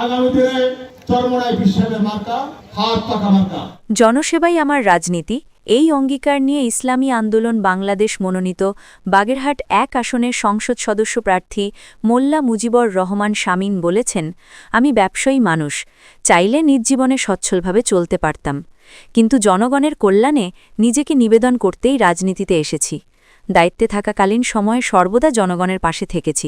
আগামী দিনে চরমোনাই বিশ্বাসের মার্কা হাত পাকা মার্কা। জনসেবাই আমার রাজনীতি, এই অঙ্গীকার নিয়ে ইসলামী আন্দোলন বাংলাদেশ মনোনীত বাগেরহাট ১ আসনের সংসদ সদস্য প্রার্থী মোল্লা মুজিবর রহমান শামীম বলেছেন, আমি ব্যবসায়ী মানুষ, চাইলে নিজ জীবনে সচ্ছলভাবে চলতে পারতাম, কিন্তু জনগণের কল্যাণে নিজেকে নিবেদন করতেই রাজনীতিতে এসেছি। দায়িত্বে থাকাকালীন সময়ে সর্বদা জনগণের পাশে থেকেছি।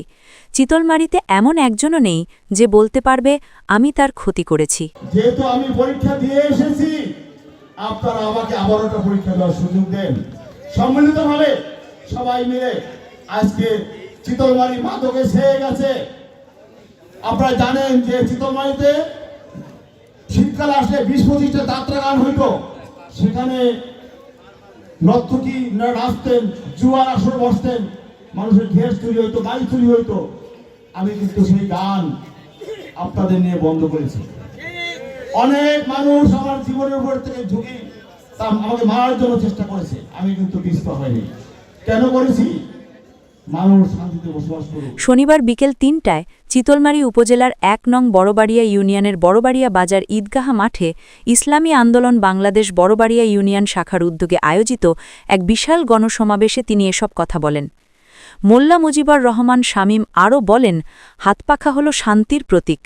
চিতলমারীতে এমন একজনও নেই যে বলতে পারবে আমি তার ক্ষতি করেছি। যেহেতু আমি পরীক্ষা দিয়ে এসেছি, আপনারা আমাকে আবার একটা পরীক্ষা দেওয়ার সুযোগ দেন। সম্মিলিতভাবে সবাই মিলে আজকে চিতলমারী মাদকে ছেয়ে গেছে। আপনারা জানেন যে চিতলমারীতে শীতকাল আসলে ২০-২৫টা যাত্রা গান হইত, সেখানে নর্তকী নাচতেন, জুয়ার আসর বসতেন, মানুষের ঘের চুরি হইতো, বাড়ি চুরি হইতো। আমি কিন্তু সেই গান আপনাদের নিয়ে বন্ধ করেছি। অনেক মানুষ আমার জীবনের উপর থেকে ঝুঁকি আমাকে মারার জন্য চেষ্টা করেছে, আমি কিন্তু পিছপা হয়নি। কেন করেছি? মানুষ শান্তিতে বসবাস করুক। শনিবার বিকেল ৩টায় চিতলমারী উপজেলার ১ নং বড়বাড়িয়া ইউনিয়নের বড়বাড়িয়া বাজার ঈদগাহ মাঠে ইসলামী আন্দোলন বাংলাদেশ বড়বাড়িয়া ইউনিয়ন শাখার উদ্যোগে আয়োজিত এক বিশাল গণসমাবেশে তিনি এসব কথা বলেন। মোল্লা মুজিবর রহমান শামীম আরও বলেন, হাতপাখা হল শান্তির প্রতীক।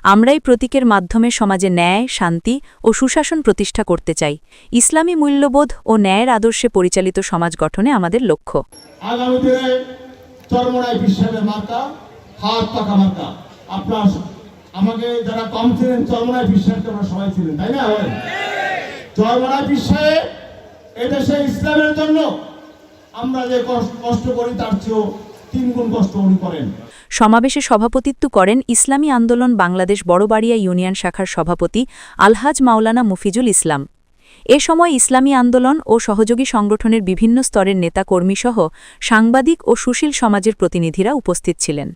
আমরাই প্রতীকের মাধ্যমে সমাজে ন্যায়, শান্তি ও সুশাসন প্রতিষ্ঠা করতে চাই। ইসলামী মূল্যবোধ ও ন্যায়ের আদর্শে পরিচালিত সমাজ গঠনে আমাদের লক্ষ্য। আগামী দিনে চরমোনাই বিশ্বাসের মার্কা হাত পাকা মার্কা। আপনারা আমাকে যারা কম ছিলেন, চরমোনাই বিশ্বাসকে আপনারা সবাই ছিলেন, তাই না? চরমোনাই বিশ্বাসে এদেশে ইসলামের জন্য আমরা যে কষ্ট করি তার চেয়েও ৩ গুণ কষ্ট উনি করেন। সমাবেশে সভাপতিত্ব করেন ইসলামী আন্দোলন বাংলাদেশ বড়বাড়িয়া ইউনিয়ন শাখার সভাপতি আলহাজ মাওলানা মুফিজুল ইসলাম। এ সময় ইসলামী আন্দোলন ও সহযোগী সংগঠনের বিভিন্ন স্তরের নেতা কর্মীসহ সাংবাদিক ও সুশীল সমাজের প্রতিনিধিরা উপস্থিত ছিলেন।